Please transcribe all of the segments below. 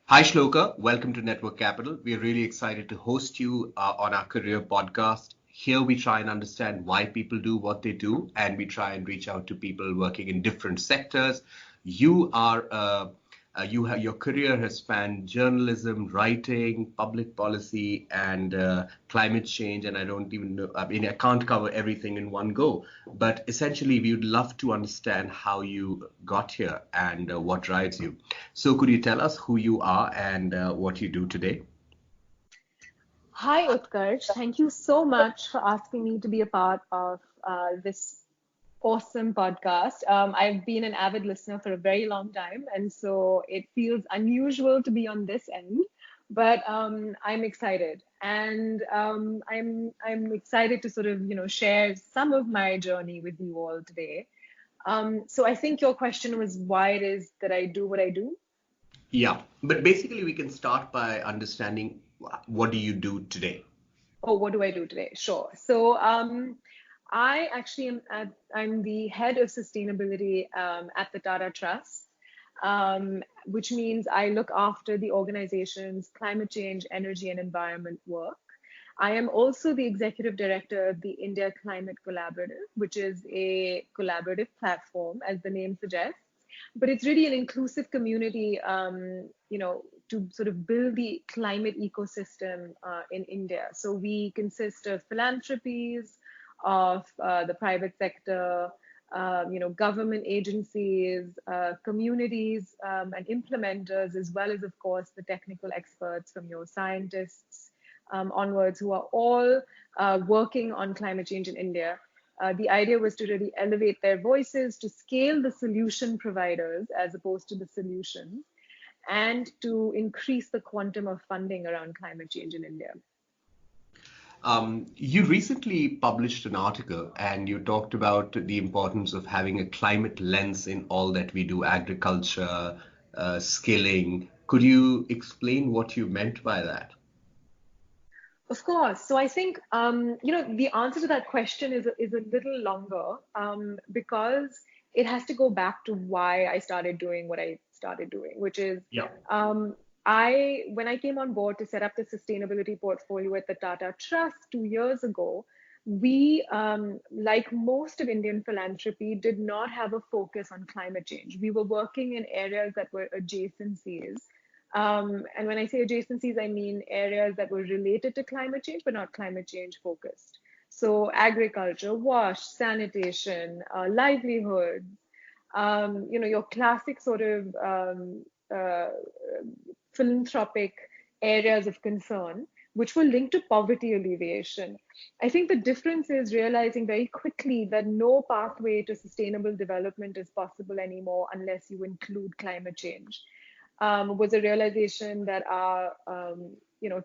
Hi, Shloka. Welcome to Network Capital. We are really excited to host you on our career podcast. Here we try and understand why people do what they do, and we try and reach out to people working in different sectors. You are you have your career has spanned journalism, writing, public policy, and climate change. And I don't even know. I mean, I can't cover everything in one go. But essentially, we would love to understand how you got here and what drives you. So, could you tell us who you are and what you do today? Hi, Utkarsh. Thank you so much for asking me to be a part of this awesome podcast. I've been an avid listener for a very long time, and so it feels unusual to be on this end, but I'm excited, and I'm excited to sort of share some of my journey with you all today. So I think your question was why it is that I do what I do. Yeah, but basically, we can start by understanding what do you do today? Oh, what do I do today? Sure. So I actually I'm the head of sustainability at the Tata Trusts, which means I look after the organization's climate change, energy, and environment work. I am also the executive director of the India Climate Collaborative, which is a collaborative platform, as the name suggests. But it's really an inclusive community, to sort of build the climate ecosystem in India. So we consist of philanthropies, of the private sector, government agencies, communities, and implementers, as well as, of course, the technical experts from your scientists onwards, who are all working on climate change in India. The idea was to really elevate their voices, to scale the solution providers as opposed to the solution, and to increase the quantum of funding around climate change in India. You recently published an article and you talked about the importance of having a climate lens in all that we do, agriculture, skilling. Could you explain what you meant by that? Of course. So I think, the answer to that question is a little longer because it has to go back to why I started doing what I started doing, which is Yeah. when I came on board to set up the sustainability portfolio at the Tata Trust 2 years ago, we, like most of Indian philanthropy, did not have a focus on climate change. We were working in areas that were adjacencies, and when I say adjacencies, I mean areas that were related to climate change, but not climate change focused. So agriculture, wash, sanitation, livelihoods, your classic sort of philanthropic areas of concern, which were linked to poverty alleviation. I think the difference is realizing very quickly that no pathway to sustainable development is possible anymore unless you include climate change. Was a realization that our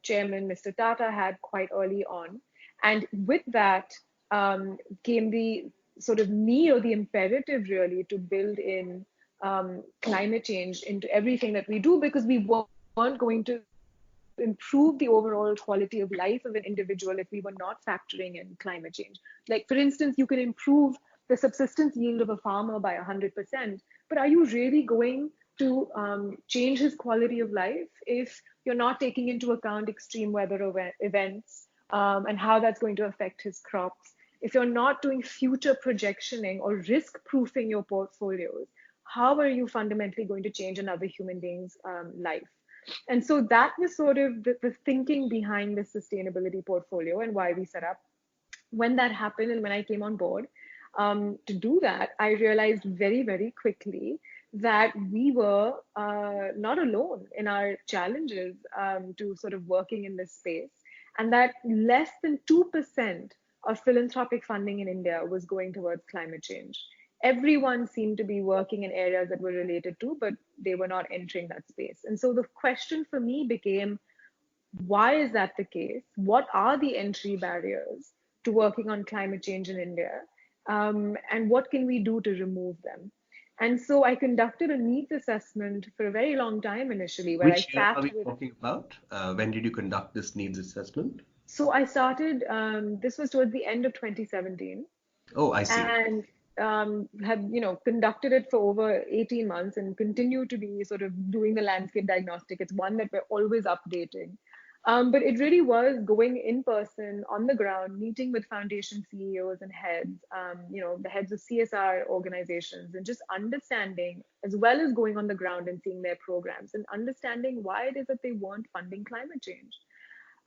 chairman, Mr. Tata, had quite early on. And with that came the sort of need or the imperative really to build in climate change into everything that we do, because we weren't going to improve the overall quality of life of an individual if we were not factoring in climate change. Like, for instance, you can improve the subsistence yield of a farmer by 100%, but are you really going to change his quality of life if you're not taking into account extreme weather events and how that's going to affect his crops? If you're not doing future projectioning or risk proofing your portfolios, how are you fundamentally going to change another human being's life? And so that was sort of the thinking behind the sustainability portfolio and why we set up. When that happened and when I came on board to do that, I realized very, very quickly that we were not alone in our challenges to sort of working in this space, and that less than 2% of philanthropic funding in India was going towards climate change. Everyone seemed to be working in areas that were related to, but they were not entering that space. And so the question for me became, why is that the case? What are the entry barriers to working on climate change in India? And what can we do to remove them? And so I conducted a needs assessment for a very long time initially, where I Which year are sat we with. talking about? When did you conduct this needs assessment? So I started, this was towards the end of 2017. Oh, I see. And have, conducted it for over 18 months and continue to be sort of doing the landscape diagnostic. It's one that we're always updating. But it really was going in person on the ground, meeting with foundation CEOs and heads, the heads of CSR organizations, and just understanding, as well as going on the ground and seeing their programs and understanding why it is that they weren't funding climate change.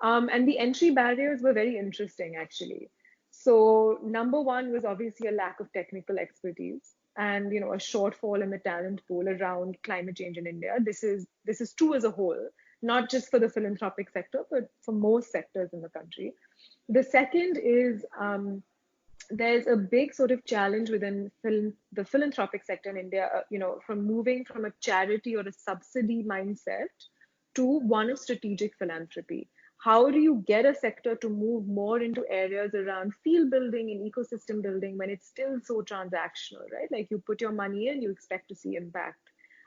And the entry barriers were very interesting, actually. So number one was obviously a lack of technical expertise and a shortfall in the talent pool around climate change in India. This is true as a whole, not just for the philanthropic sector, but for most sectors in the country. The second is there's a big sort of challenge within the philanthropic sector in India, from moving from a charity or a subsidy mindset to one of strategic philanthropy. How do you get a sector to move more into areas around field building and ecosystem building when it's still so transactional, right? Like you put your money in, you expect to see impact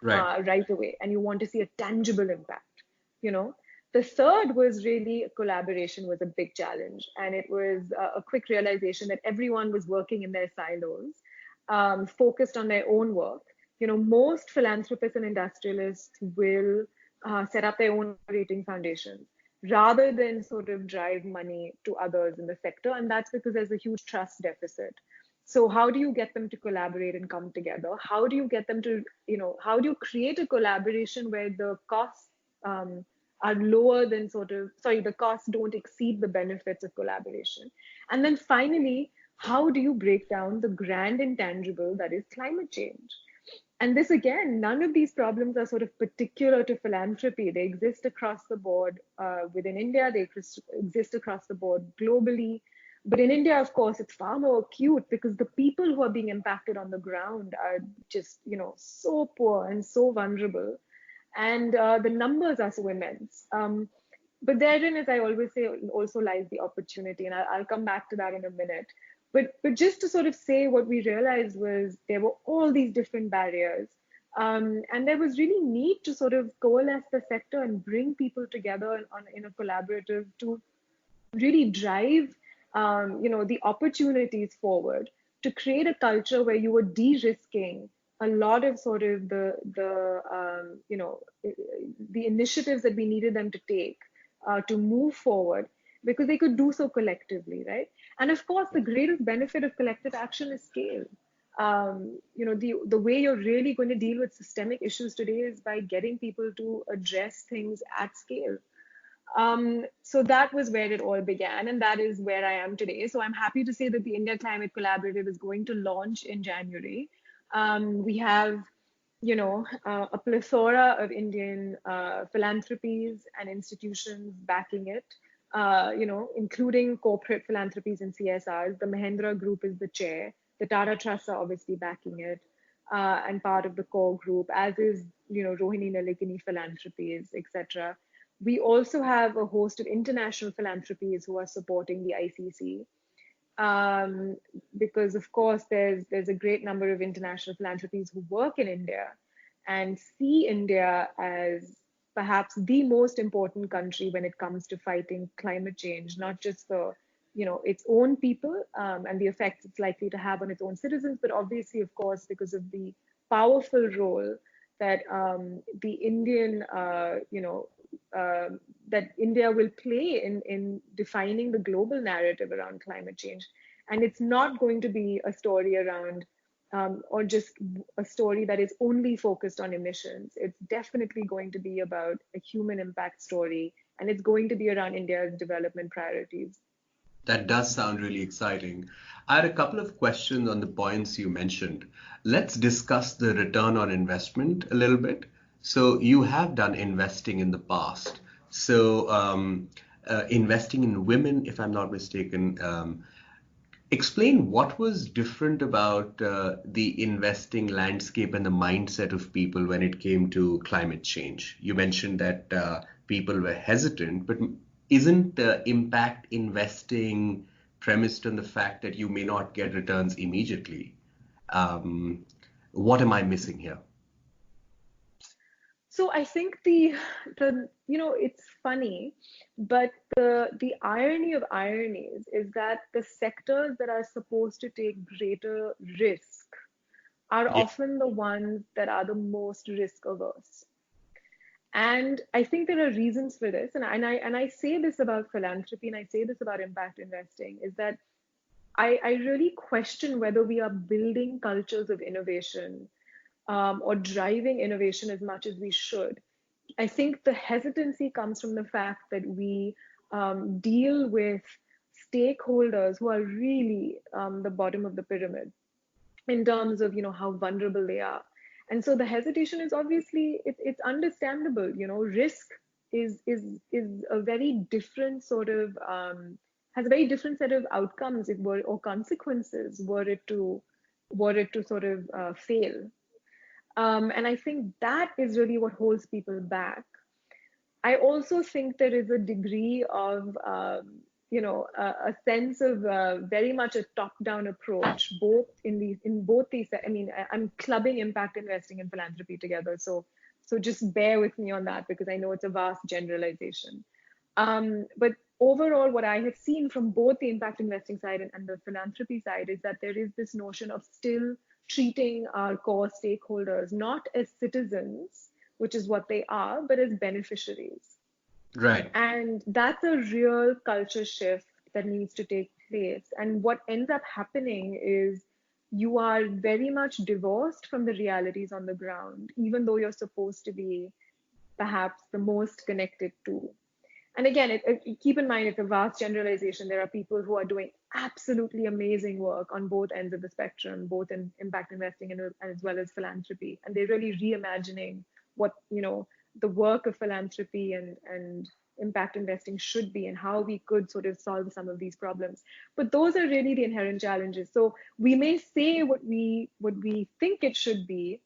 right away, and you want to see a tangible impact, The third was really collaboration was a big challenge. And it was a quick realization that everyone was working in their silos, focused on their own work. Most philanthropists and industrialists will set up their own operating foundations rather than sort of drive money to others in the sector. And that's because there's a huge trust deficit. So how do you get them to collaborate and come together? How do you get them to, how do you create a collaboration where the costs are lower than the costs don't exceed the benefits of collaboration? And then finally, how do you break down the grand intangible that is climate change? And this, again, none of these problems are sort of particular to philanthropy. They exist across the board within India. They exist across the board globally. But in India, of course, it's far more acute because the people who are being impacted on the ground are just, so poor and so vulnerable. And the numbers are so immense. But therein, as I always say, also lies the opportunity. And I'll come back to that in a minute. But just to sort of say, what we realized was there were all these different barriers. And there was really need to sort of coalesce the sector and bring people together in a collaborative to really drive, the opportunities forward, to create a culture where you were de-risking a lot of sort of the initiatives that we needed them to take to move forward, because they could do so collectively, right? And of course, the greatest benefit of collective action is scale. The way you're really going to deal with systemic issues today is by getting people to address things at scale. So that was where it all began, and that is where I am today. So I'm happy to say that the India Climate Collaborative is going to launch in January. We have, a plethora of Indian philanthropies and institutions backing it, including corporate philanthropies and CSRs. The Mahendra Group is the chair. The Tata Trusts are obviously backing it, and part of the core group, as is, Rohini Nalikini Philanthropies, etc. We also have a host of international philanthropies who are supporting the ICC. Because of course there's a great number of international philanthropies who work in India and see India as perhaps the most important country when it comes to fighting climate change, not just for its own people and the effects it's likely to have on its own citizens, but obviously, of course, because of the powerful role that the Indian that India will play in defining the global narrative around climate change. And it's not going to be a story around or just a story that is only focused on emissions. It's definitely going to be about a human impact story, and it's going to be around India's development priorities. That does sound really exciting. I had a couple of questions on the points you mentioned. Let's discuss the return on investment a little bit. So you have done investing in the past. So investing in women, if I'm not mistaken, explain what was different about the investing landscape and the mindset of people when it came to climate change. You mentioned that people were hesitant, but isn't impact investing premised on the fact that you may not get returns immediately? What am I missing here? So I think the it's funny, but the irony of ironies is that the sectors that are supposed to take greater risk are Yeah. often the ones that are the most risk averse. And I think there are reasons for this, and I say this about philanthropy, and I say this about impact investing, is that I really question whether we are building cultures of innovation, or driving innovation as much as we should. I think the hesitancy comes from the fact that we deal with stakeholders who are really the bottom of the pyramid in terms of how vulnerable they are. And so the hesitation is obviously it's understandable. Risk is a very different sort of has a very different set of outcomes if were or consequences were it to sort of fail. And I think that is really what holds people back. I also think there is a degree of, a sense of very much a top-down approach, both these. I mean, I'm clubbing impact investing and philanthropy together, so just bear with me on that because I know it's a vast generalization. But overall, what I have seen from both the impact investing side and the philanthropy side is that there is this notion of still treating our core stakeholders not as citizens, which is what they are, but as beneficiaries. Right. And that's a real culture shift that needs to take place. And what ends up happening is you are very much divorced from the realities on the ground, even though you're supposed to be perhaps the most connected to. And again, keep in mind, it's a vast generalization. There are people who are doing absolutely amazing work on both ends of the spectrum, both in impact investing and as well as philanthropy. And they're really reimagining what, the work of philanthropy and impact investing should be and how we could sort of solve some of these problems. But those are really the inherent challenges. So we may say what we think it should be,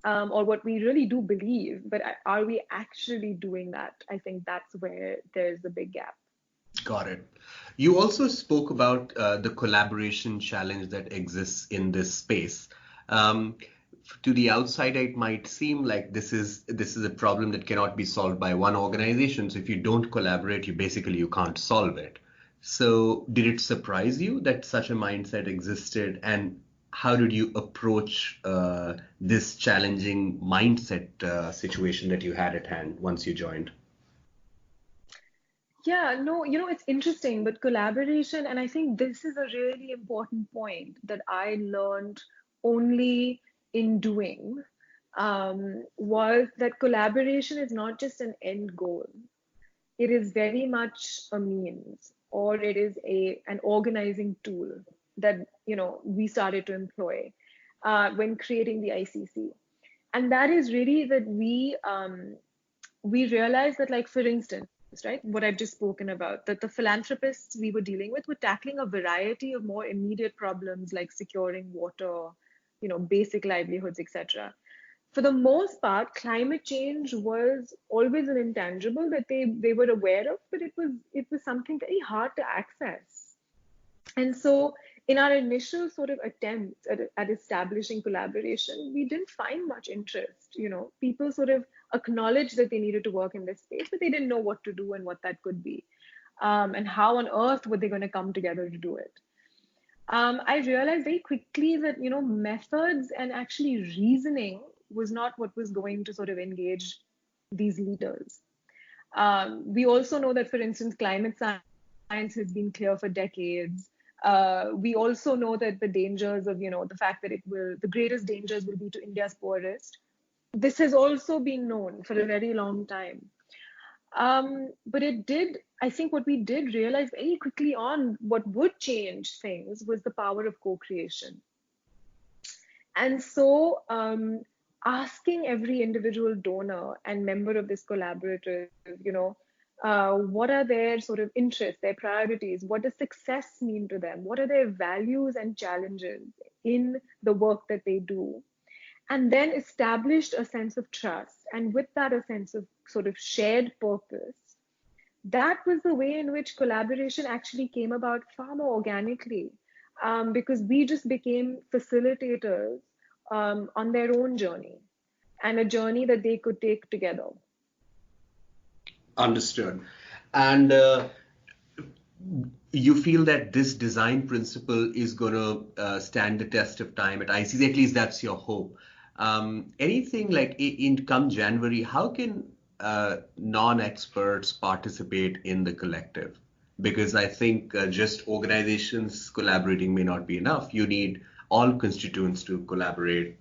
or what we really do believe, but are we actually doing that? I think that's where there's the big gap. Got it. You also spoke about the collaboration challenge that exists in this space. Um, to the outsider, it might seem like this is a problem that cannot be solved by one organization. So if you don't collaborate, you can't solve it. So did it surprise you that such a mindset existed, and how did you approach this challenging mindset situation that you had at hand once you joined? Yeah, no, it's interesting, but collaboration, and I think this is a really important point that I learned only in doing, was that collaboration is not just an end goal. It is very much a means, or it is an organizing tool that we started to employ when creating the ICC. And that is really that we realized that, like, for instance, right, what I've just spoken about, that the philanthropists we were dealing with were tackling a variety of more immediate problems like securing water, basic livelihoods, etc. For the most part, climate change was always an intangible that they were aware of, but it was something very hard to access. And so in our initial sort of attempts at establishing collaboration, we didn't find much interest. People sort of acknowledged that they needed to work in this space, but they didn't know what to do and what that could be. And how on earth were they going to come together to do it? I realized very quickly that, methods and actually reasoning was not what was going to sort of engage these leaders. We also know that, for instance, climate science has been clear for decades. We also know that the dangers of, the fact that the greatest dangers will be to India's poorest. This has also been known for a very long time. But I think what we did realize very quickly on what would change things was the power of co-creation. And so asking every individual donor and member of this collaborative, what are their sort of interests, their priorities? What does success mean to them? What are their values and challenges in the work that they do? And then established a sense of trust. And with that, a sense of sort of shared purpose. That was the way in which collaboration actually came about far more organically, because we just became facilitators on their own journey. and a journey that they could take together. Understood. And you feel that this design principle is going to stand the test of time at ICC, at least that's your hope. Anything like in come January, how can non-experts participate in the collective? Because I think just organizations collaborating may not be enough. You need all constituents to collaborate,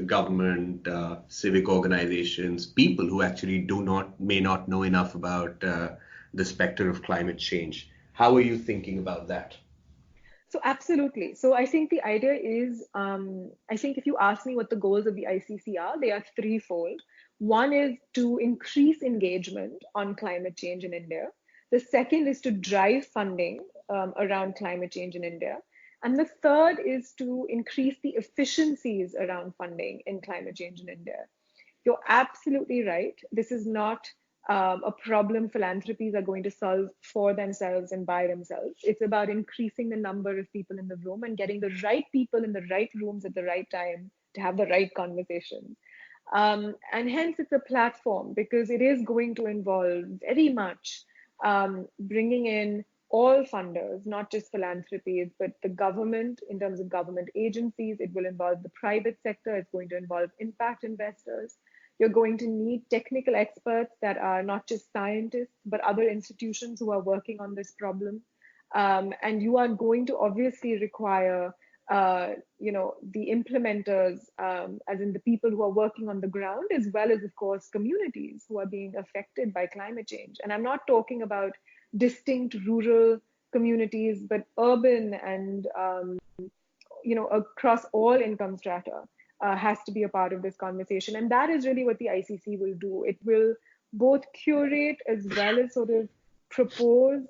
government, civic organizations, people who actually may not know enough about the specter of climate change. How are you thinking about that? So absolutely. So I think the idea is, I think if you ask me what the goals of the ICC are, they are threefold. One is to increase engagement on climate change in India. The second is to drive funding around climate change in India. And the third is to increase the efficiencies around funding in climate change in India. You're absolutely right. This is not a problem philanthropies are going to solve for themselves and by themselves. It's about increasing the number of people in the room and getting the right people in the right rooms at the right time to have the right conversations. And hence, it's a platform because it is going to involve very much bringing in all funders, not just philanthropies, but the government in terms of government agencies. It will involve the private sector. It's going to involve impact investors. You're going to need technical experts that are not just scientists, but other institutions who are working on this problem. And you are going to obviously require, the implementers, as in the people who are working on the ground, as well as, of course, communities who are being affected by climate change. And I'm not talking about distinct rural communities, but urban and, across all income strata. Has to be a part of this conversation. And that is really what the ICC will do. It will both curate as well as sort of propose,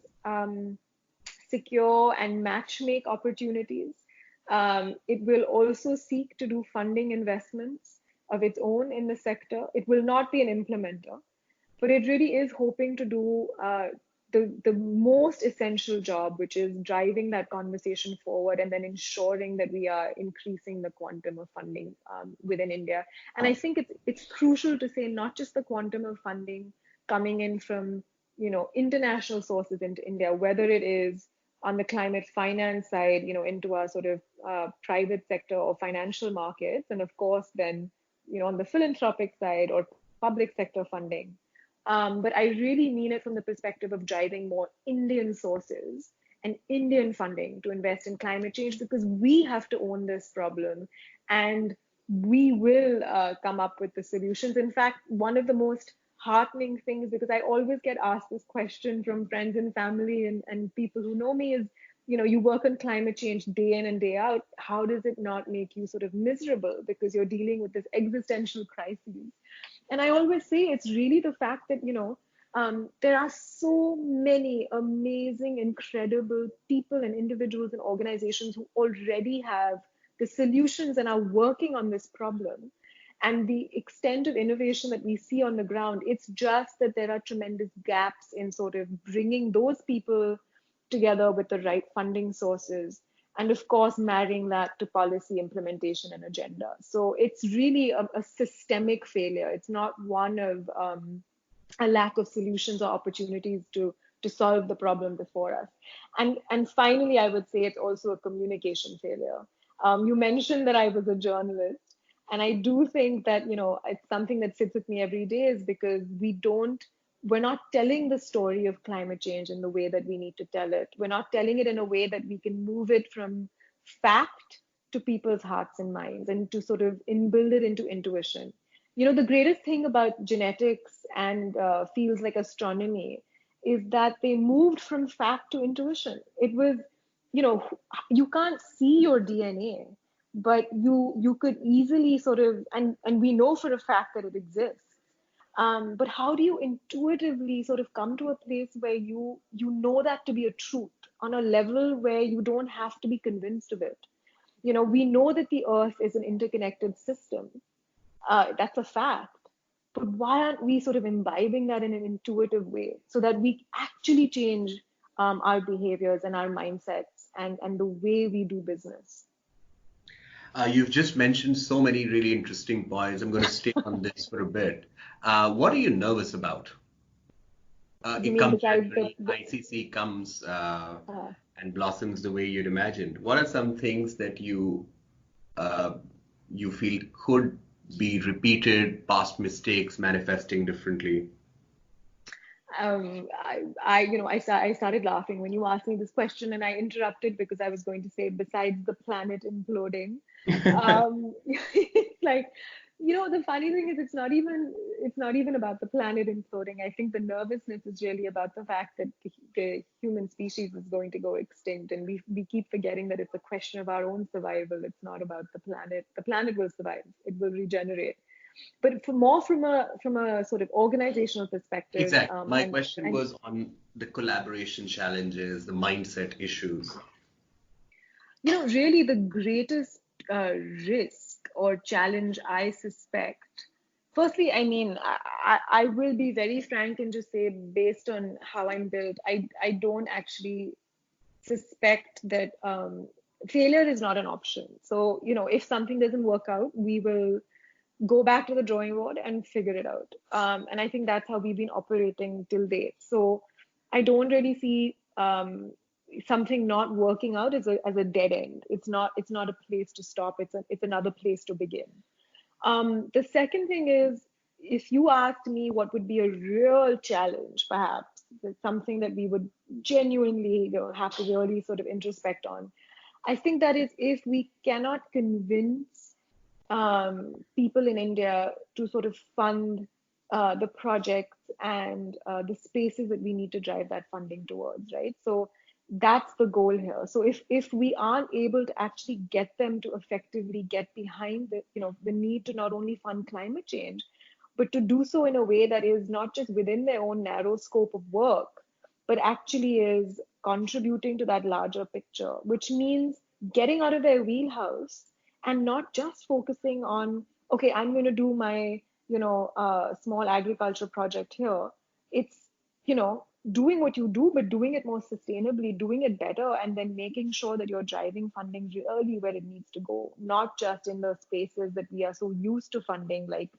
secure, and match make opportunities. It will also seek to do funding investments of its own in the sector. It will not be an implementer, but it really is hoping to do the most essential job, which is driving that conversation forward and then ensuring that we are increasing the quantum of funding within India. And I think it's crucial to say not just the quantum of funding coming in from international sources into India, whether it is on the climate finance side, into our sort of private sector or financial markets, and of course then on the philanthropic side or public sector funding. But I really mean it from the perspective of driving more Indian sources and Indian funding to invest in climate change, because we have to own this problem and we will come up with the solutions. In fact, one of the most heartening things, because I always get asked this question from friends and family and people who know me, is, you work on climate change day in and day out. How does it not make you sort of miserable because you're dealing with this existential crisis? And I always say it's really the fact that, there are so many amazing, incredible people and individuals and organizations who already have the solutions and are working on this problem. And the extent of innovation that we see on the ground, it's just that there are tremendous gaps in sort of bringing those people together with the right funding sources. And of course, marrying that to policy implementation and agenda. So it's really a systemic failure. It's not one of a lack of solutions or opportunities to solve the problem before us. And finally, I would say it's also a communication failure. You mentioned that I was a journalist. And I do think that, it's something that sits with me every day, is because we're not telling the story of climate change in the way that we need to tell it. We're not telling it in a way that we can move it from fact to people's hearts and minds and to sort of inbuild it into intuition. The greatest thing about genetics and fields like astronomy is that they moved from fact to intuition. It was, you can't see your DNA, but you could easily sort of, and we know for a fact that it exists. But how do you intuitively sort of come to a place where you know that to be a truth on a level where you don't have to be convinced of it? We know that the earth is an interconnected system. That's a fact. But why aren't we sort of imbibing that in an intuitive way so that we actually change our behaviors and our mindsets and the way we do business? You've just mentioned so many really interesting points. I'm going to stay on this for a bit. What are you nervous about? You It mean comes besides naturally. ICC comes uh, and blossoms the way you'd imagined. What are some things that uh, you feel could be repeated, past mistakes manifesting differently? I started laughing when you asked me this question, and I interrupted because I was going to say, besides the planet imploding, it's like, the funny thing is, it's not even about the planet imploding. I think the nervousness is really about the fact that the human species is going to go extinct, and we keep forgetting that it's a question of our own survival. It's not about the planet. The planet will survive. It will regenerate, but for more from a sort of organizational perspective, Exactly. My question and was on the collaboration challenges, the mindset issues. really the greatest risk or challenge I suspect. Firstly, I mean, I will be very frank and just say, based on how I'm built, I don't actually suspect that failure is not an option. So, if something doesn't work out, we will go back to the drawing board and figure it out. And I think that's how we've been operating till date. So I don't really see something not working out as a dead end. It's not a place to stop. It's another place to begin. The second thing is, if you asked me what would be a real challenge, perhaps something that we would genuinely have to really sort of introspect on, I think that is if we cannot convince people in India to sort of fund the projects and the spaces that we need to drive that funding towards, right? So that's the goal here. So if we aren't able to actually get them to effectively get behind the need to not only fund climate change, but to do so in a way that is not just within their own narrow scope of work, but actually is contributing to that larger picture, which means getting out of their wheelhouse and not just focusing on, okay, I'm going to do my small agriculture project here. It's doing what you do, but doing it more sustainably, doing it better, and then making sure that you're driving funding really where it needs to go, not just in the spaces that we are so used to funding, like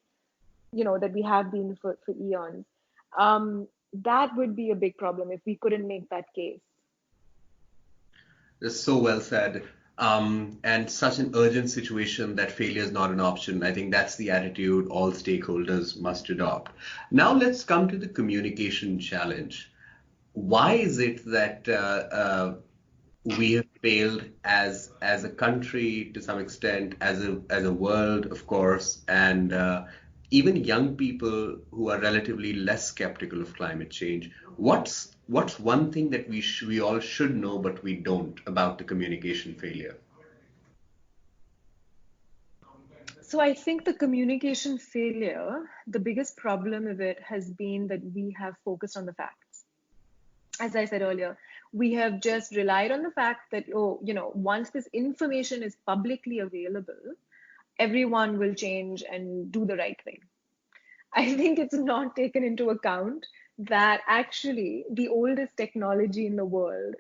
that we have been for eons. That would be a big problem if we couldn't make that case. That's so well said. And such an urgent situation that failure is not an option. I think that's the attitude all stakeholders must adopt. Now let's come to the communication challenge. Why is it that we have failed as a country to some extent, as a world, of course, and even young people who are relatively less skeptical of climate change? What's one thing that we all should know but we don't about the communication failure? So I think the communication failure, the biggest problem of it has been that we have focused on the facts. As I said earlier, we have just relied on the fact that, oh, once this information is publicly available, everyone will change and do the right thing. I think it's not taken into account that actually the oldest technology in the world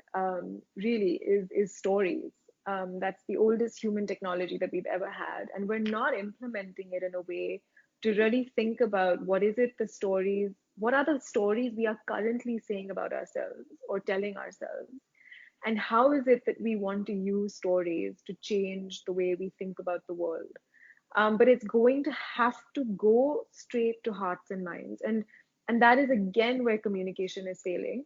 really is stories. That's the oldest human technology that we've ever had. And we're not implementing it in a way to really think about what are the stories we are currently saying about ourselves or telling ourselves. And how is it that we want to use stories to change the way we think about the world? But it's going to have to go straight to hearts and minds, and that is again where communication is failing.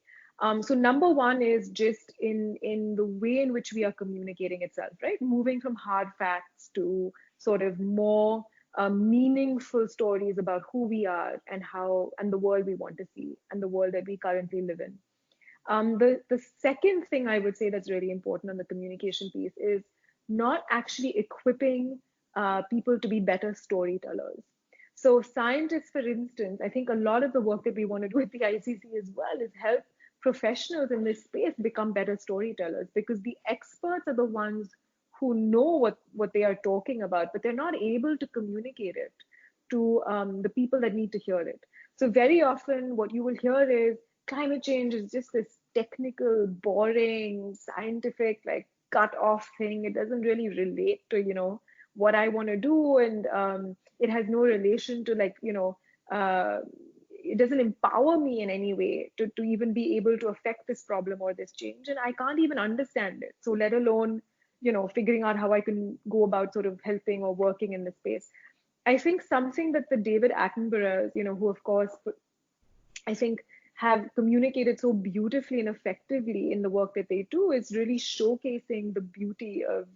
So number one is just in the way in which we are communicating itself, right? Moving from hard facts to sort of more meaningful stories about who we are and how and the world we want to see and the world that we currently live in. The second thing I would say that's really important on the communication piece is not actually equipping people to be better storytellers. So scientists, for instance, I think a lot of the work that we want to do at the ICC as well is help professionals in this space become better storytellers, because the experts are the ones who know what they are talking about, but they're not able to communicate it to the people that need to hear it. So very often what you will hear is climate change is just this technical, boring, scientific, like cut off thing. It doesn't really relate to, what I want to do, and it has no relation to like, it doesn't empower me in any way to even be able to affect this problem or this change, and I can't even understand it. So let alone, figuring out how I can go about sort of helping or working in this space. I think something that the David Attenboroughs, who of course I think have communicated so beautifully and effectively in the work that they do, is really showcasing the beauty of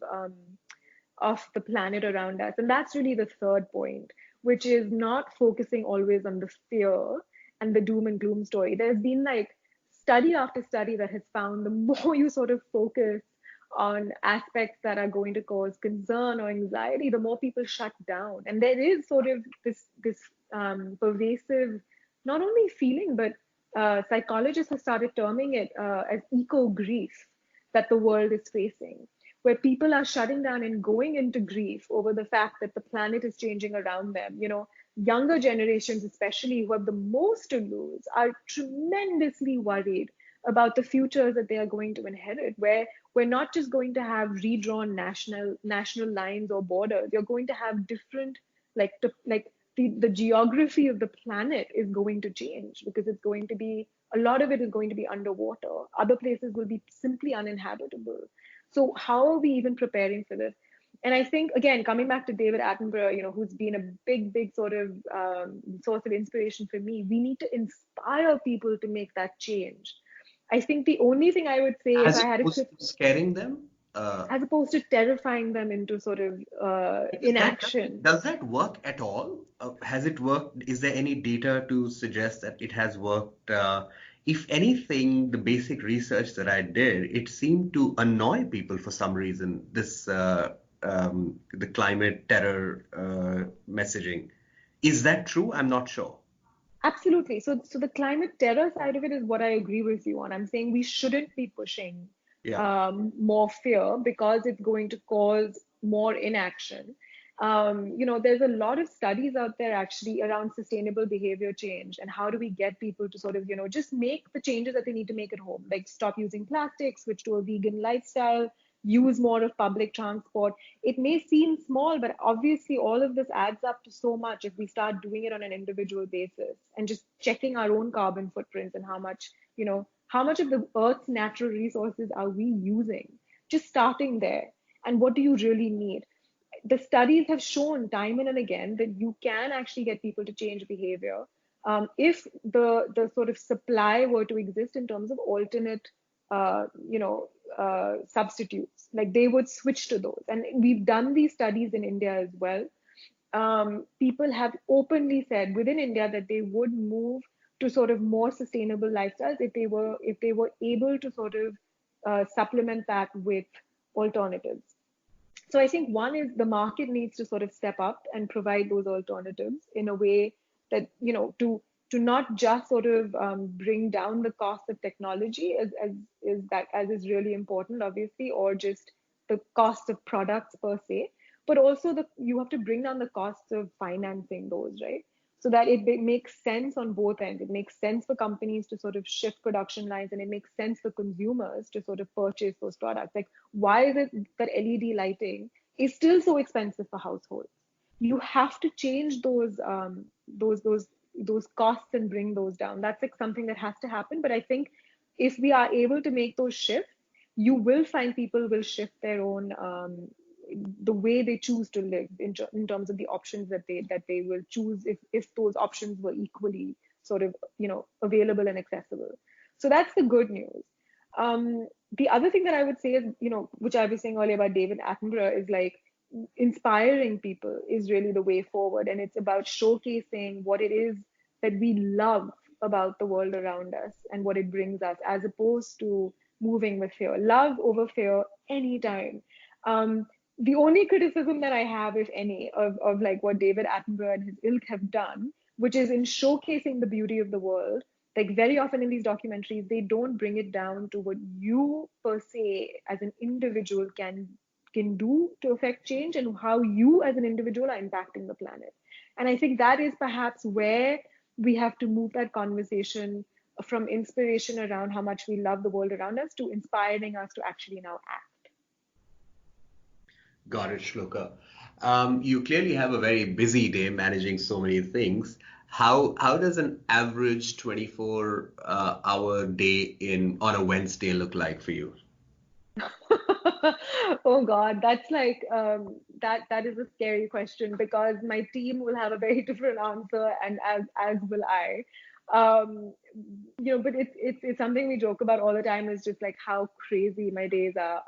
the planet around us. And that's really the third point, which is not focusing always on the fear and the doom and gloom story. There's been like study after study that has found the more you sort of focus on aspects that are going to cause concern or anxiety, the more people shut down. And there is sort of this pervasive, not only feeling, but psychologists have started terming it as eco grief that the world is facing, where people are shutting down and going into grief over the fact that the planet is changing around them. Younger generations, especially, who have the most to lose, are tremendously worried about the futures that they are going to inherit, where we're not just going to have redrawn national lines or borders. You're going to have different, the geography of the planet is going to change, because it's going to be, a lot of it is going to be underwater. Other places will be simply uninhabitable. So how are we even preparing for this? And I think, again, coming back to David Attenborough, who's been a big sort of source of inspiration for me, we need to inspire people to make that change. I think the only thing I would say, As if I had opposed to scaring them, as opposed to terrifying them into sort of inaction. does that work at all? Has it worked? Is there any data to suggest that it has worked? If anything, the basic research that I did, it seemed to annoy people for some reason, the climate terror messaging. Is that true? I'm not sure. Absolutely. So the climate terror side of it is what I agree with you on. I'm saying we shouldn't be pushing Yeah. more fear, because it's going to cause more inaction. There's a lot of studies out there actually around sustainable behavior change, and how do we get people to sort of, just make the changes that they need to make at home, like stop using plastic, switch to a vegan lifestyle, use more of public transport. It may seem small, but obviously all of this adds up to so much if we start doing it on an individual basis and just checking our own carbon footprints and how much of the Earth's natural resources are we using? Just starting there. And what do you really need? The studies have shown time and again that you can actually get people to change behavior if the sort of supply were to exist in terms of alternate, substitutes. Like they would switch to those, and we've done these studies in India as well. People have openly said within India that they would move to sort of more sustainable lifestyles if they were able to sort of supplement that with alternatives. So I think one is the market needs to sort of step up and provide those alternatives in a way that, to not just sort of bring down the cost of technology as is really important, obviously, or just the cost of products per se, but also you have to bring down the costs of financing those, right? So that it makes sense on both ends. It makes sense for companies to sort of shift production lines, and it makes sense for consumers to sort of purchase those products. Like, why is it that LED lighting is still so expensive for households? You have to change those costs and bring those down. That's like something that has to happen. But I think if we are able to make those shifts, you will find people will shift their own the way they choose to live in terms of the options that they will choose if those options were equally sort of available and accessible. So that's the good news. The other thing that I would say is, which I was saying earlier about David Attenborough, is like inspiring people is really the way forward, and it's about showcasing what it is that we love about the world around us and what it brings us, as opposed to moving with fear. Love over fear anytime. The only criticism that I have, if any, of like what David Attenborough and his ilk have done, which is in showcasing the beauty of the world, like very often in these documentaries, they don't bring it down to what you per se as an individual can do to affect change, and how you as an individual are impacting the planet. And I think that is perhaps where we have to move that conversation from inspiration around how much we love the world around us to inspiring us to actually now act. Got it, Shloka. You clearly have a very busy day managing so many things. How does an average 24 hour day in on a Wednesday look like for you? Oh God, that's like that is a scary question because my team will have a very different answer, and as will I. But it's something we joke about all the time is just like how crazy my days are.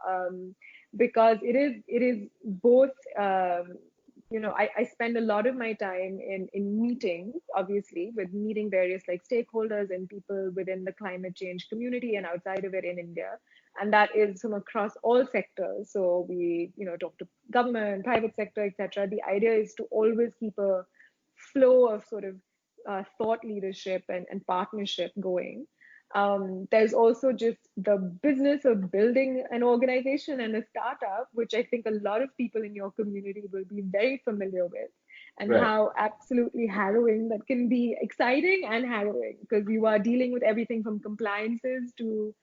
Because it is both. I spend a lot of my time in meetings, obviously, with meeting various like stakeholders and people within the climate change community and outside of it in India, and that is from across all sectors. So we, talk to government, private sector, etc. The idea is to always keep a flow of sort of thought leadership and partnership going. There's also just the business of building an organization and a startup, which I think a lot of people in your community will be very familiar with, and Right. how absolutely harrowing that can be, exciting and harrowing, because you are dealing with everything from compliances to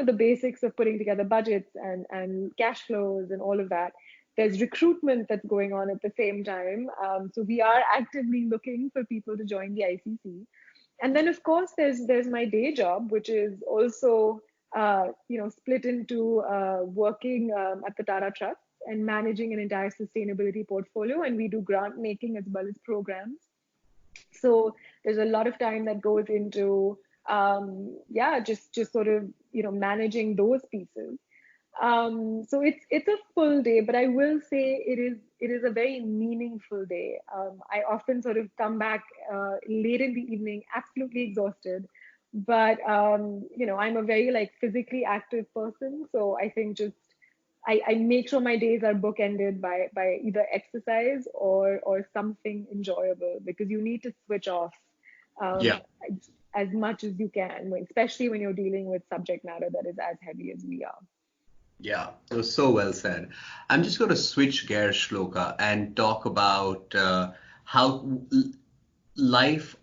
the basics of putting together budgets and cash flows and all of that. There's recruitment that's going on at the same time. So we are actively looking for people to join the ICC. And then, of course, there's my day job, which is also split into working at the Tata Trusts and managing an entire sustainability portfolio. And we do grant making as well as programs. So there's a lot of time that goes into just sort of managing those pieces. So it's a full day, but I will say it is a very meaningful day. I often sort of come back late in the evening, absolutely exhausted. But I'm a very like physically active person, so I think just I make sure my days are bookended by either exercise or something enjoyable, because you need to switch off um, Yeah. as much as you can, especially when you're dealing with subject matter that is as heavy as we are. Yeah, it was so well said. I'm just going to switch gears, Shloka, and talk about how life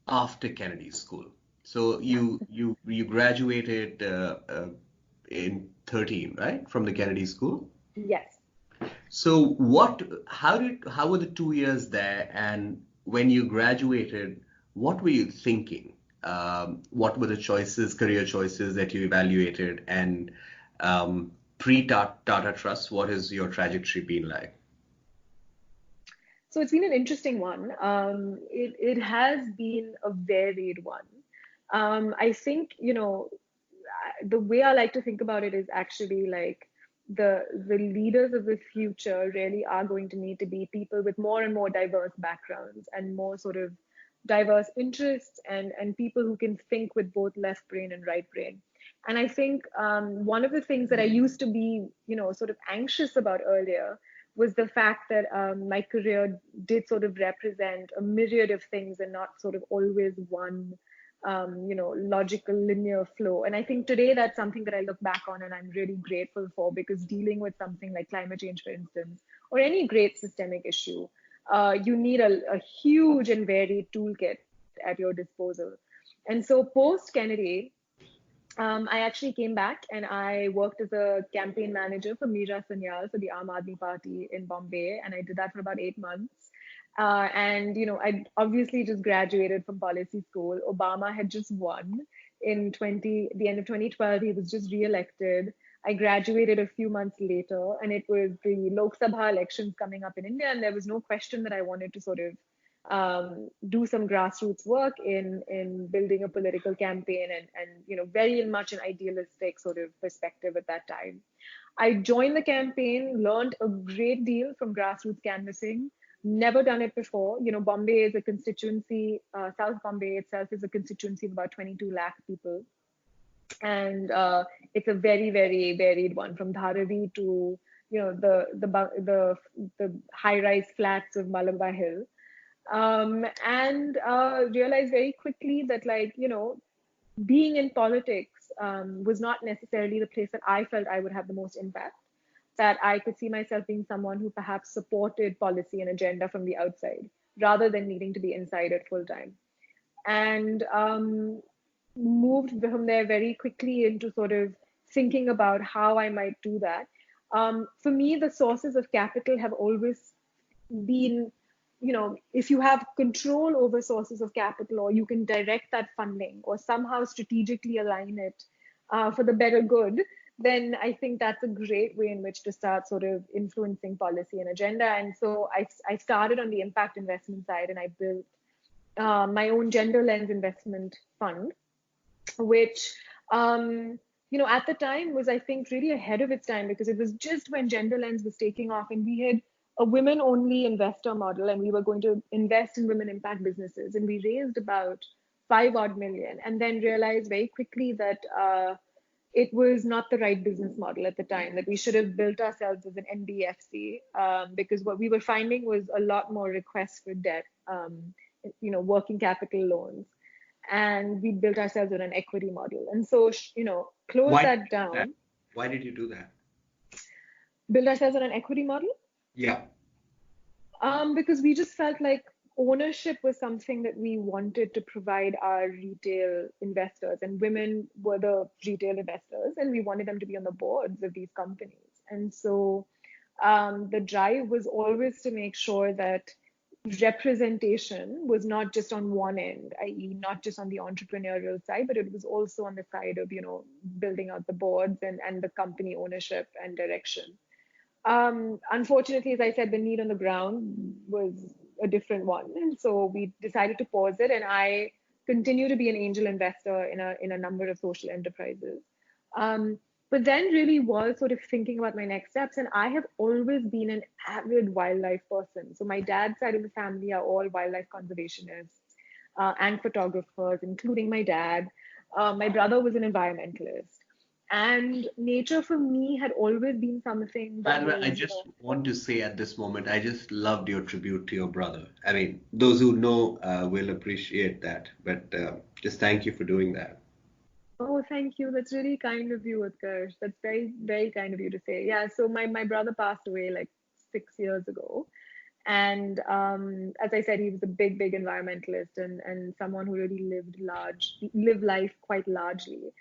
after Kennedy School. So you graduated in 13, right, from the Kennedy School? Yes. So how were the 2 years there, and when you graduated, what were you thinking? What were the career choices that you evaluated, and pre-Tata Trust, what has your trajectory been like? So it's been an interesting one. It has been a varied one. I think, the way I like to think about it is actually like the leaders of the future really are going to need to be people with more and more diverse backgrounds and more sort of diverse interests, and people who can think with both left brain and right brain. And I think one of the things that I used to be, sort of anxious about earlier was the fact that my career did sort of represent a myriad of things and not sort of always one logical linear flow. And I think today that's something that I look back on and I'm really grateful for, because dealing with something like climate change, for instance, or any great systemic issue, you need a huge and varied toolkit at your disposal. And so post Kennedy, I actually came back and I worked as a campaign manager for Meera Sanyal for the Aam Aadmi Party in Bombay, and I did that for about 8 months. And I obviously just graduated from policy school. Obama had just won in the end of 2012. He was just re-elected. I graduated a few months later, and it was the Lok Sabha elections coming up in India, and there was no question that I wanted to sort of do some grassroots work in building a political campaign, and very much an idealistic sort of perspective at that time. I joined the campaign, learned a great deal from grassroots canvassing. Never done it before. Bombay is a constituency. South Bombay itself is a constituency of about 22 lakh people, and it's a very very varied one, from Dharavi to the high rise flats of Malamba Hill. And realized very quickly that, like, being in politics was not necessarily the place that I felt I would have the most impact. That I could see myself being someone who perhaps supported policy and agenda from the outside rather than needing to be inside it full time. And moved from there very quickly into sort of thinking about how I might do that. For me, the sources of capital have always been, if you have control over sources of capital, or you can direct that funding or somehow strategically align it for the better good, then I think that's a great way in which to start sort of influencing policy and agenda. And so I started on the impact investment side, and I built my own gender lens investment fund, which at the time was, I think, really ahead of its time, because it was just when gender lens was taking off, and we had a women only investor model, and we were going to invest in women impact businesses, and we raised about 5 odd million, and then realized very quickly that it was not the right business model at the time, that we should have built ourselves as an NBFC, because what we were finding was a lot more requests for debt, working capital loans. And we built ourselves on an equity model. And so, close that down. Why did you do that? Build ourselves on an equity model? Yeah. Because we just felt like ownership was something that we wanted to provide our retail investors, and women were the retail investors, and we wanted them to be on the boards of these companies. And so the drive was always to make sure that representation was not just on one end, i.e. not just on the entrepreneurial side, but it was also on the side of, building out the boards and the company ownership and direction. Unfortunately, as I said, the need on the ground was a different one. And so we decided to pause it, and I continue to be an angel investor in a number of social enterprises. But then really was sort of thinking about my next steps. And I have always been an avid wildlife person. So my dad's side of the family are all wildlife conservationists and photographers, including my dad. My brother was an environmentalist. And nature for me had always been something that I just want to say at this moment, I just loved your tribute to your brother. I mean, those who know will appreciate that. But just thank you for doing that. Oh, thank you. That's really kind of you, Utkarsh. That's very, very kind of you to say. Yeah, so my brother passed away like 6 years ago. And as I said, he was a big, big environmentalist and someone who really lived life quite largely.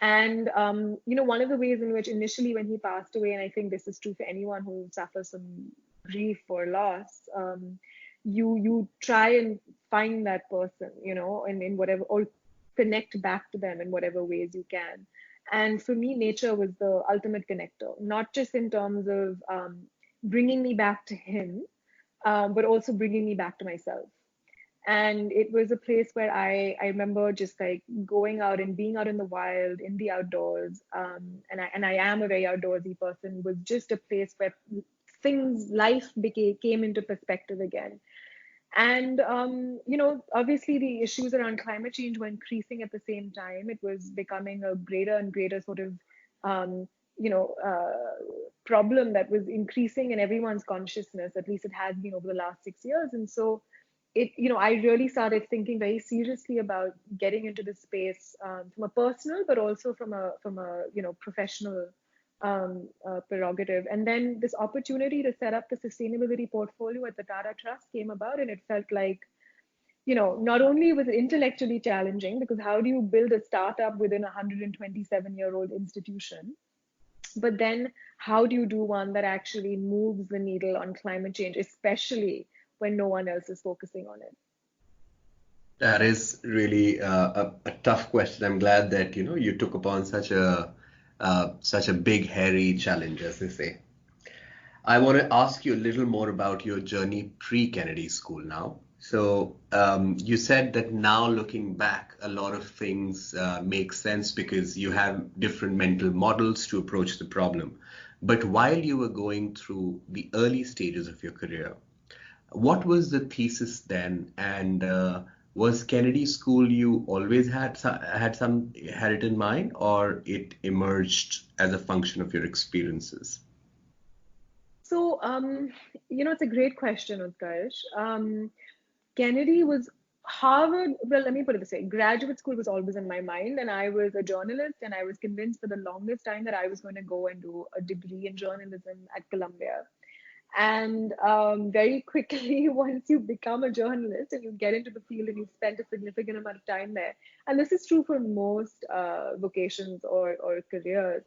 And, one of the ways in which initially when he passed away, and I think this is true for anyone who suffers some grief or loss, you try and find that person, in whatever, or connect back to them in whatever ways you can. And for me, nature was the ultimate connector, not just in terms of bringing me back to him, but also bringing me back to myself. And it was a place where I remember just like going out and being out in the wild, in the outdoors. And I am a very outdoorsy person, was just a place where life came into perspective again. And, obviously the issues around climate change were increasing at the same time. It was becoming a greater and greater sort of, problem that was increasing in everyone's consciousness. At least it has been over the last 6 years. And so I really started thinking very seriously about getting into this space from a personal, but also from a professional prerogative. And then this opportunity to set up the sustainability portfolio at the Tata Trust came about, and it felt like, not only was it intellectually challenging, because how do you build a startup within a 127-year-old institution? But then how do you do one that actually moves the needle on climate change, especially when no one else is focusing on it? That is really a tough question. I'm glad that you took upon such a big, hairy challenge, as they say. I want to ask you a little more about your journey pre-Kennedy School now. So you said that now looking back, a lot of things make sense because you have different mental models to approach the problem. But while you were going through the early stages of your career, what was the thesis then? And was Kennedy School you always had it in mind, or it emerged as a function of your experiences? So, it's a great question, Utkarsh. Kennedy was Harvard. Well, let me put it this way. Graduate school was always in my mind, and I was a journalist, and I was convinced for the longest time that I was going to go and do a degree in journalism at Columbia. And very quickly, once you become a journalist and you get into the field and you've spent a significant amount of time there, and this is true for most vocations or careers,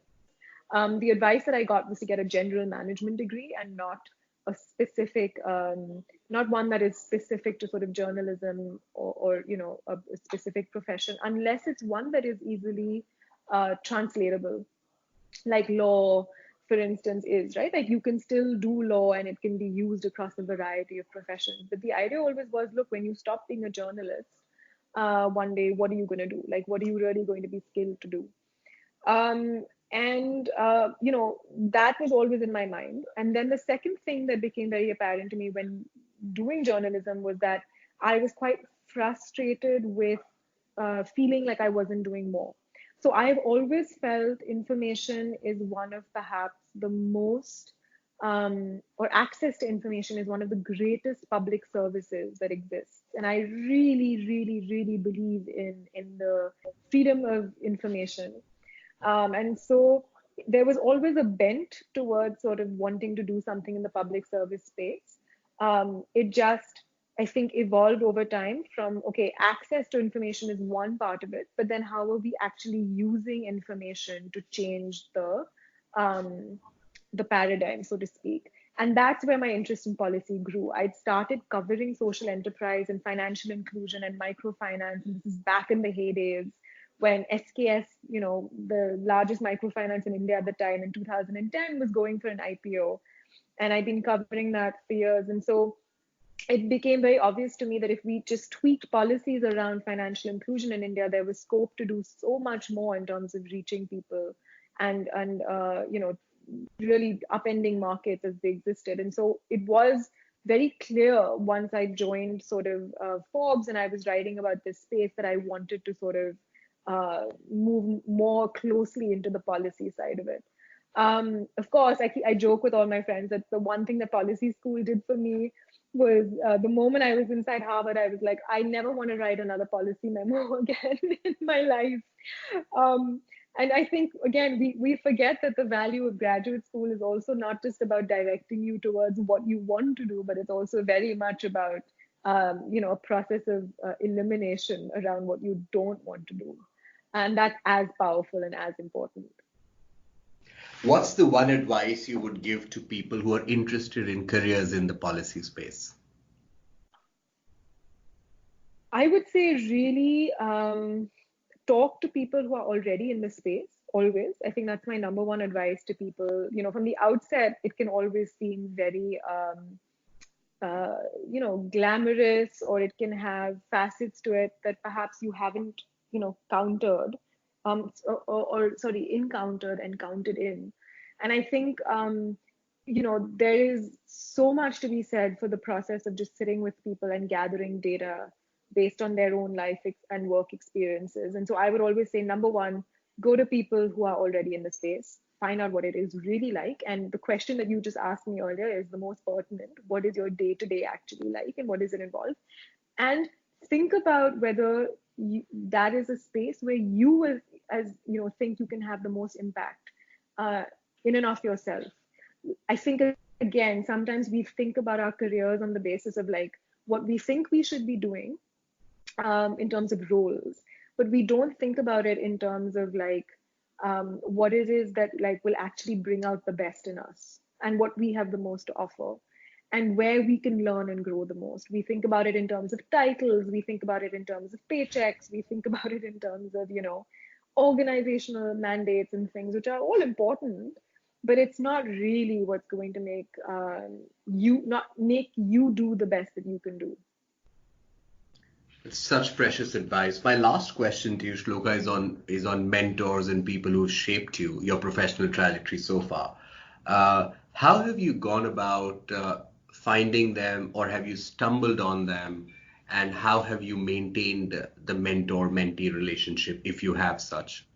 The advice that I got was to get a general management degree and not a specific, not one that is specific to sort of journalism or a specific profession, unless it's one that is easily translatable, like law, for instance, is, right? Like you can still do law and it can be used across a variety of professions. But the idea always was, look, when you stop being a journalist, one day, what are you going to do? Like, what are you really going to be skilled to do? And that was always in my mind. And then the second thing that became very apparent to me when doing journalism was that I was quite frustrated with feeling like I wasn't doing more. So I've always felt information is one of perhaps the most, or access to information is one of the greatest public services that exists. And I really, really, really believe in the freedom of information. And so there was always a bent towards sort of wanting to do something in the public service space. It just, I think, evolved over time from, okay, access to information is one part of it, but then how are we actually using information to change the paradigm, so to speak? And that's where my interest in policy grew. I'd started covering social enterprise and financial inclusion and microfinance. And this is back in the heydays when SKS, the largest microfinance in India at the time in 2010, was going for an IPO. And I've been covering that for years. And so it became very obvious to me that if we just tweaked policies around financial inclusion in India, there was scope to do so much more in terms of reaching people and really upending markets as they existed. And so it was very clear once I joined sort of Forbes and I was writing about this space that I wanted to sort of move more closely into the policy side of it. Of course, I joke with all my friends that the one thing that policy school did for me was the moment I was inside Harvard, I was like, I never want to write another policy memo again in my life. And I think, again, we forget that the value of graduate school is also not just about directing you towards what you want to do, but it's also very much about, a process of elimination around what you don't want to do. And that's as powerful and as important. What's the one advice you would give to people who are interested in careers in the policy space? I would say really talk to people who are already in the space, always. I think that's my number one advice to people. From the outset, it can always seem very, glamorous, or it can have facets to it that perhaps you haven't, countered, encountered and counted in. And I think, there is so much to be said for the process of just sitting with people and gathering data based on their own life and work experiences. And so I would always say, number one, go to people who are already in the space, find out what it is really like. And the question that you just asked me earlier is the most pertinent. What is your day-to-day actually like, and what does it involve? And think about whether that is a space where you, think you can have the most impact in and of yourself. I think, again, sometimes we think about our careers on the basis of like what we think we should be doing in terms of roles, but we don't think about it in terms of like what it is that like will actually bring out the best in us and what we have the most to offer and where we can learn and grow the most. We think about it in terms of titles, we think about it in terms of paychecks, we think about it in terms of, organizational mandates and things, which are all important, but it's not really what's going to make you do the best that you can do. It's such precious advice. My last question to you, Shloka, is on mentors and people who shaped your professional trajectory so far. How have you gone about finding them, or have you stumbled on them, and how have you maintained the mentor-mentee relationship, if you have such?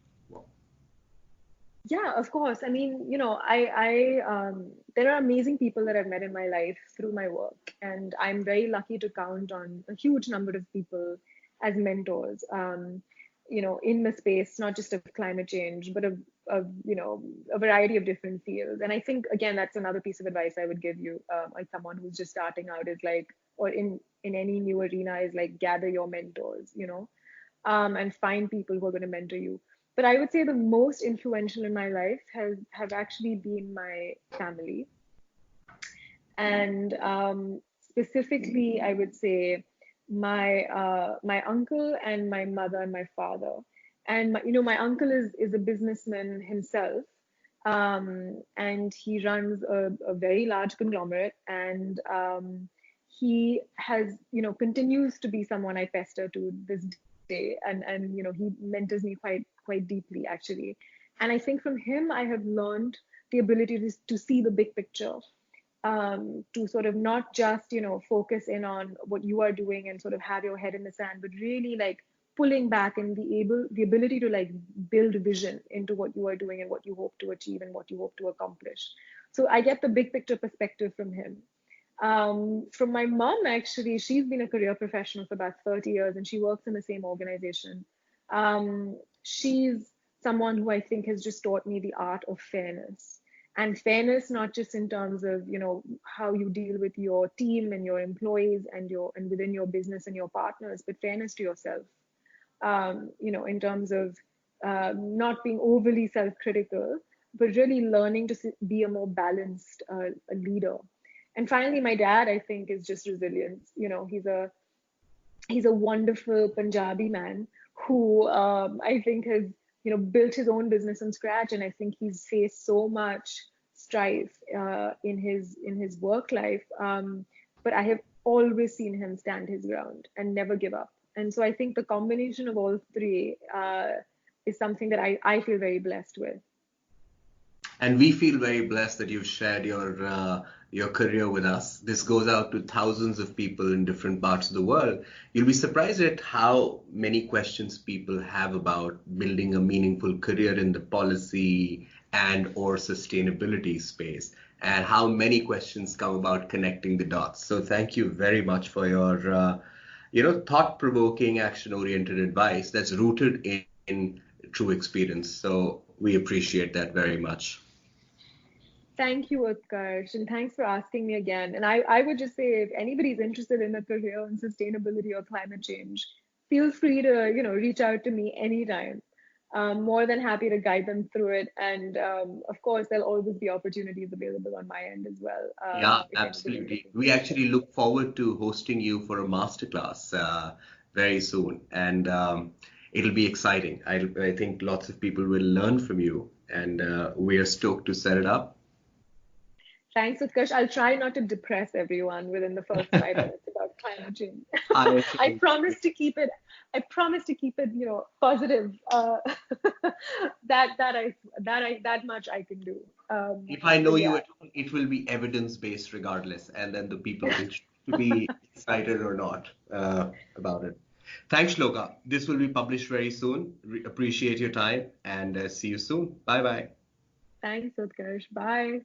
Yeah, of course. I mean, I there are amazing people that I've met in my life through my work, and I'm very lucky to count on a huge number of people as mentors. In the space, not just of climate change, but of a variety of different fields. And I think, again, that's another piece of advice I would give you, like someone who's just starting out, is like, or in any new arena, is like gather your mentors, and find people who are going to mentor you. But I would say the most influential in my life have actually been my family. And specifically, I would say my uncle and my mother and my father. And my uncle is a businessman himself, and he runs a very large conglomerate, and he has continues to be someone I pester to this day, and he mentors me quite deeply actually. And I think from him I have learned the ability to see the big picture, to sort of not just focus in on what you are doing and sort of have your head in the sand, but really like pulling back and the ability to like build vision into what you are doing and what you hope to achieve and what you hope to accomplish. So I get the big picture perspective from him. From my mom, actually, she's been a career professional for about 30 years and she works in the same organization. She's someone who I think has just taught me the art of fairness. And fairness, not just in terms of how you deal with your team and your employees and within your business and your partners, but fairness to yourself. In terms of not being overly self-critical, but really learning to be a more balanced a leader. And finally, my dad, I think, is just resilience. He's a wonderful Punjabi man who I think has built his own business from scratch, and I think he's faced so much strife in his work life. But I have always seen him stand his ground and never give up. And so I think the combination of all three is something that I feel very blessed with. And we feel very blessed that you've shared your career with us. This goes out to thousands of people in different parts of the world. You'll be surprised at how many questions people have about building a meaningful career in the policy and or sustainability space, and how many questions come about connecting the dots. So thank you very much for your thought-provoking, action-oriented advice that's rooted in true experience. So we appreciate that very much. Thank you, Utkarsh, and thanks for asking me again. And I would just say, if anybody's interested in a career in sustainability or climate change, feel free to reach out to me anytime. I'm more than happy to guide them through it. And of course, there'll always be opportunities available on my end as well. Yeah, absolutely. We actually look forward to hosting you for a masterclass very soon, and it'll be exciting. I think lots of people will learn from you, and we are stoked to set it up. Thanks, Utkarsh. I'll try not to depress everyone within the first 5 minutes about climate change. I promise to keep it. I promise to keep it, positive. That much I can do. If I know you at all, it will be evidence-based regardless, and then the people will choose to be excited or not about it. Thanks, Shloka. This will be published very soon. Appreciate your time, and see you soon. Bye-bye. Thanks, Utkarsh. Bye.